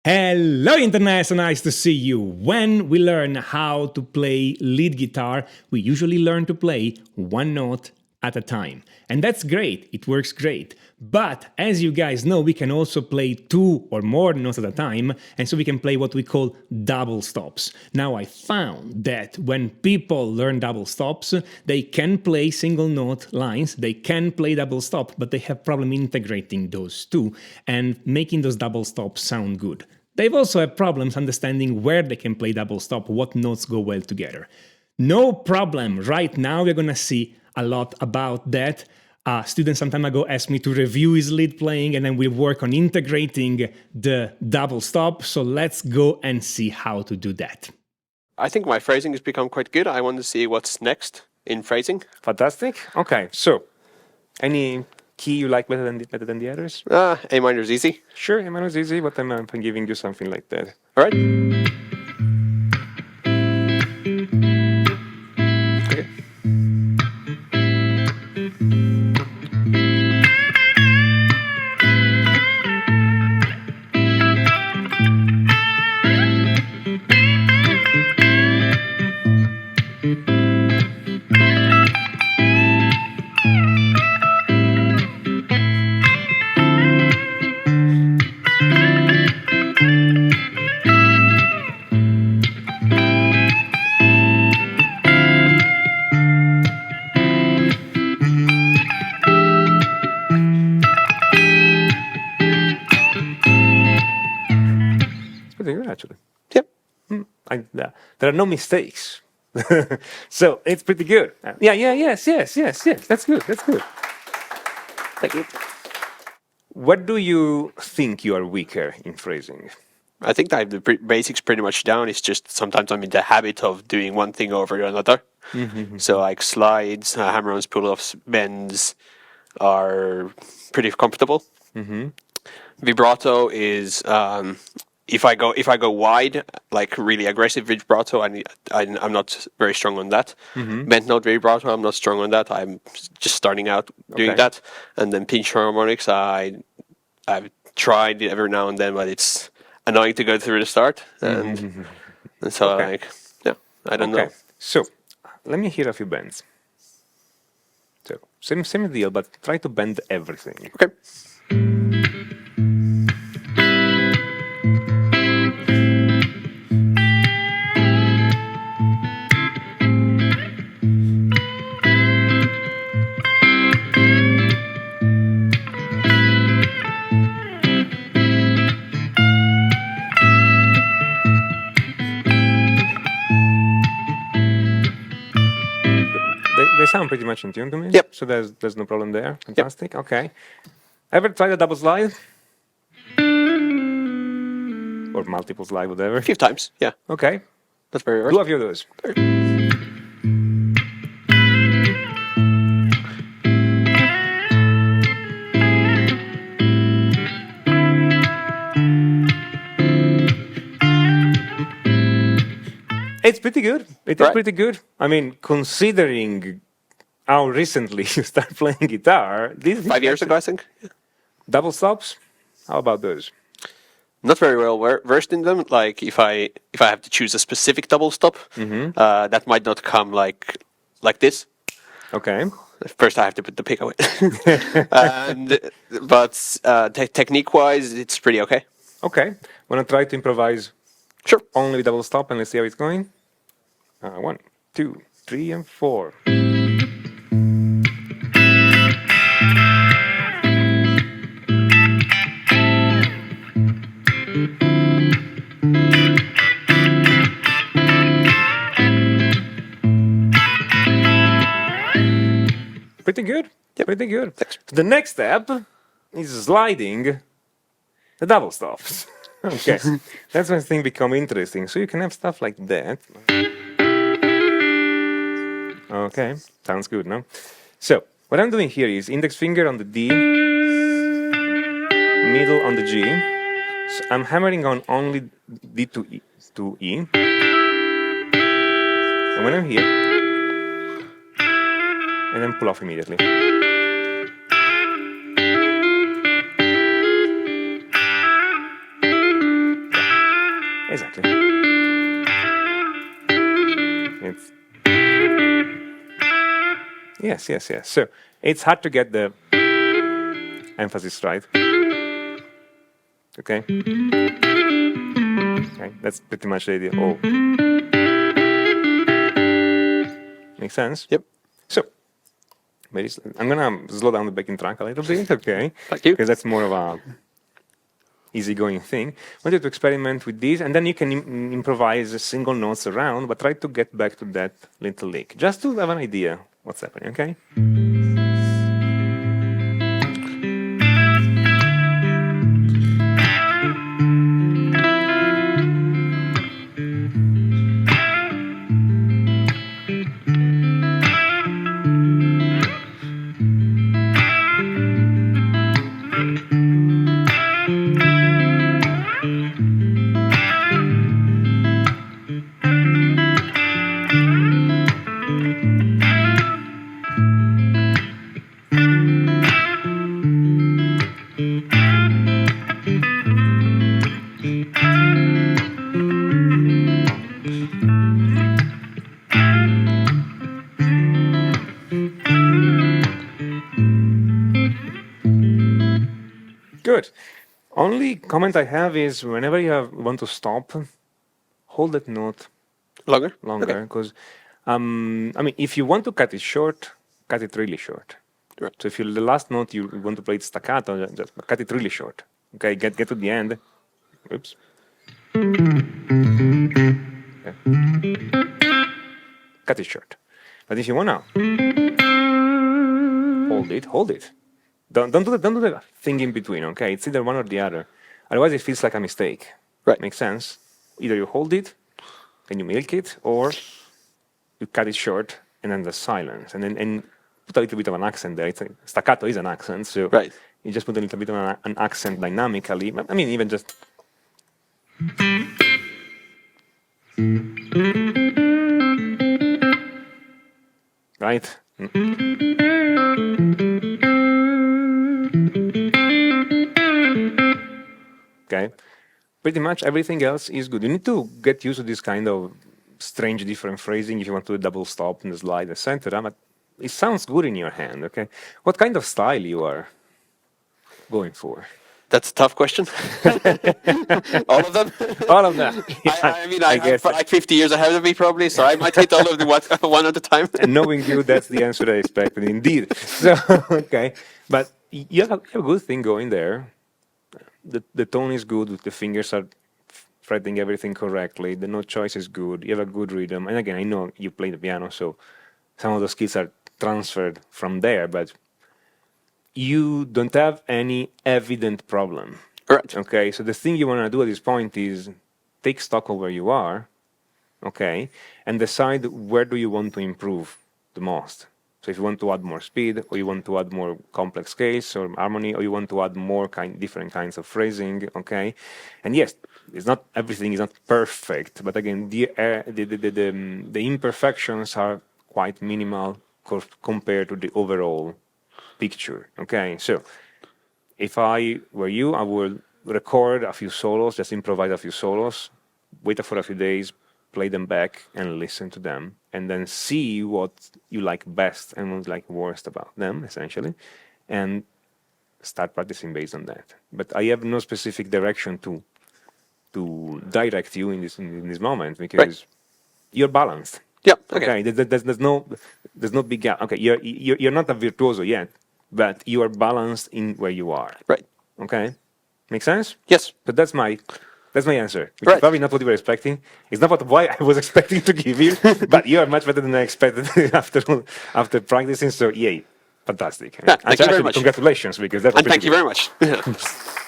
Hello, Internet! So nice to see you. When we learn how to play lead guitar, we usually learn to play one note at a time. And that's great, it works great. But as you guys know, we can also play two or more notes at a time, and so we can play what we call double stops. Now, I found that when people learn double stops, they can play single note lines, they can play double stop, but they have problem integrating those two and making those double stops sound good. They've also had problems understanding where they can play double stop, what notes go well together. No problem. Right now, we're going to see a lot about that. A student some time ago asked me to review his lead playing, and then we work on integrating the double stop. So let's go and see how to do that. I think my phrasing has become quite good. I want to see what's next in phrasing. Fantastic. Okay, so any key you like better than the others? A minor is easy. Sure, A minor is easy, but I'm giving you something like that. All right. Okay. Pretty good, actually. Yep. There are no mistakes. So it's pretty good. Yes. That's good. Thank you. What do you think you are weaker in phrasing? I think I have the basics pretty much down. It's just sometimes I'm in the habit of doing one thing over another. So like slides, hammer-ons, pull-offs, bends are pretty comfortable. Vibrato is if I go wide, like really aggressive vibrato, I'm not very strong on that. Bent note vibrato, I'm not strong on that. I'm just starting out doing that. And then pinch harmonics, I've tried it every now and then, but it's annoying to go through the start. And so I don't know. So let me hear a few bends. So same deal, but try to bend everything. Okay. They sound pretty much in tune to me. Yep. So there's no problem there. Fantastic. Yep. Okay. Ever tried a double slide? Or multiple slide, whatever? A few times, yeah. Okay. That's very Do a few of those. It's pretty good. It is pretty good. I mean, considering how recently you start playing guitar, this 5 years ago, I think. Double stops. How about those? Not very well versed in them. Like if I have to choose a specific double stop, that might not come like this. Okay. First, I have to put the pick away. But technique-wise, it's pretty okay. Okay. Wanna try to improvise? Sure. Only with double stop, and let's see how it's going. 1, 2, 3, and 4. Pretty good. Yep. Pretty good. So the next step is sliding the double stops. Okay. That's when things become interesting. So you can have stuff like that. Okay. Sounds good, no? So what I'm doing here is index finger on the D, middle on the G. So I'm hammering on only D to E. And when I'm here, and then pull off immediately. Exactly. It's yes. So it's hard to get the emphasis right. Okay. Okay, that's pretty much the idea. Oh, makes sense. Yep. So I'm gonna slow down the backing track a little bit. Okay. Thank you. Because that's more of a easygoing thing. I want you to experiment with these, and then you can improvise single notes around, but try to get back to that little lick, just to have an idea what's happening, okay? Good. Only comment I have is whenever want to stop, hold that note Longer? longer, because I mean, if you want to cut it short, cut it really short. Right. So if you the last note you want to play it staccato, just cut it really short. Okay, get to the end. Oops. Okay. Cut it short. But if you wanna hold it. Don't do the thing in between. Okay, it's either one or the other. Otherwise, it feels like a mistake. Right. Makes sense. Either you hold it and you milk it, or you cut it short and then the silence, and then put a little bit of an accent there. It's staccato is an accent, so Right. you just put a little bit of an accent dynamically. I mean, even just. Right? Okay. Pretty much everything else is good. You need to get used to this kind of strange different phrasing if you want to double stop in the slide, etc. But it sounds good in your hand, okay? What kind of style you are going for? That's a tough question. All of them? All of them. I mean, I have like 50 years ahead of me probably, so I might hit all of them one at a time. And knowing you, that's the answer I expected, indeed. So, okay. But you have a good thing going there. The tone is good, the fingers are fretting everything correctly, the note choice is good, you have a good rhythm. And again, I know you play the piano, so some of the skills are transferred from there, but you don't have any evident problem. Right. Okay, so the thing you want to do at this point is take stock of where you are, okay, and decide where do you want to improve the most. So if you want to add more speed, or you want to add more complex scales or harmony, or you want to add more different kinds of phrasing, okay, and yes, it's not everything is not perfect, but again, the imperfections are quite minimal compared to the overall picture. Okay, so if I were you, I would record a few solos, just improvise a few solos, wait for a few days, play them back and listen to them, and then see what you like best and what you like worst about them, essentially, and start practicing based on that. But I have no specific direction to direct you in this moment, because you're balanced. Yeah. Okay. There's no big gap. Okay, you're not a virtuoso yet, but you are balanced in where you are. Right. Okay, make sense? Yes. So that's my answer. Which Right. is probably not what you were expecting. It's not what I was expecting to give you, but you are much better than I expected after practicing. So yay, fantastic. Yeah, thank you very much. Congratulations, because that was And pretty thank you good. very much.